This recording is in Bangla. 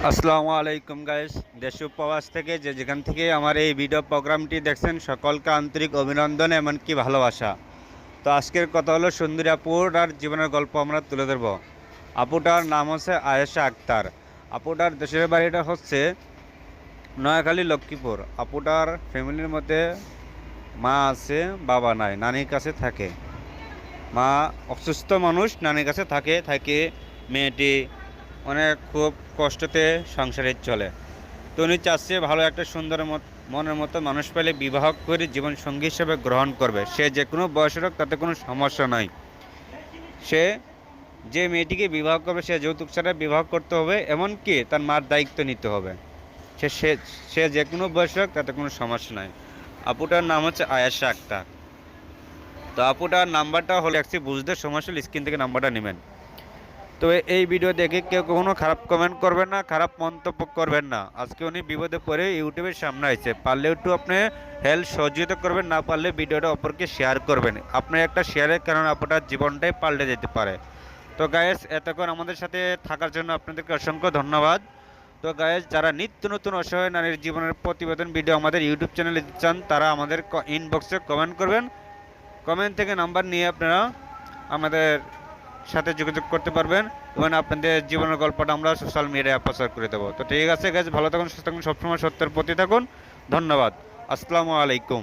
আসসালামু আলাইকুম গাইস। দেশ ও প্রবাস থেকে যে যেখান থেকে আমার এই ভিডিও প্রোগ্রামটি দেখছেন সকলকে আন্তরিক অভিনন্দন এমনকি ভালোবাসা। তো আজকের কথা হলো সুন্দরী আপুর আর জীবনের গল্প আমরা তুলে ধরব। আপুটার নাম হচ্ছে আয়েশা আক্তার। আপুটার দেশের বাড়িটা হচ্ছে নোয়াখালী লক্ষ্মীপুর। আপুটার ফ্যামিলির মধ্যে মা আছে, বাবা নাই, নানির কাছে থাকে। মা অসুস্থ মানুষ, নানির কাছে থাকে থাকে মেয়েটি অনেক খুব কষ্টতে সংসারে চলে। তো উনি চাচ্ছে ভালো একটা সুন্দর মনের মতো মানুষ পেলে বিবাহ করে জীবন সঙ্গী হিসেবে গ্রহণ করবে। সে যে কোনো বয়সের হোক তাতে কোনো সমস্যা নয়। সে যে মেয়েটিকে বিবাহ করবে সে যৌতুক ছাড়া বিবাহ করতে হবে, এমনকি তার মার দায়িত্ব নিতে হবে। সে সে সে যে কোনো বয়স হোক তাতে কোনো সমস্যা নয়। আপুটার নাম হচ্ছে আয়েশা আক্তার। তো আপুটার নাম্বারটা হলে একটু বুঝতে সমস্যা হলে স্ক্রিন থেকে নাম্বারটা নেবেন। তো এই ভিডিও দেখে কেউ কখনো খারাপ কমেন্ট করবেন না, খারাপ মন্তব্য করবেন না। আজকে উনি বিপদে পড়ে ইউটিউবের সামনে আছে, পারলে একটু আপনি হেল্প সহযোগিতা করবেন, না পারলে ভিডিওটা অপরকে শেয়ার করবেন। আপনার একটা শেয়ারের কারণে আপনার জীবনটাই পাল্টে যেতে পারে। তো গায়েস, এতক্ষণ আমাদের সাথে থাকার জন্য আপনাদেরকে অসংখ্য ধন্যবাদ। তো গায়েস, যারা নিত্য নতুন অসহায় নারীর জীবনের প্রতিবেদন ভিডিও আমাদের ইউটিউব চ্যানেলে দিতে চান তারা আমাদের ইনবক্সে কমেন্ট করবেন। কমেন্ট থেকে নাম্বার নিয়ে আপনারা আমাদের সাথে যোগাযোগ করতে পারবেন এবং আপনাদের জীবনের গল্পটা আমরা সোশ্যাল মিডিয়ায় প্রচার করে দেবো। তো ঠিক আছে গাইজ, ভালো থাকুন, সুস্থ থাকুন, সবসময় সত্যের প্রতি থাকুন। ধন্যবাদ। আসসালামু আলাইকুম।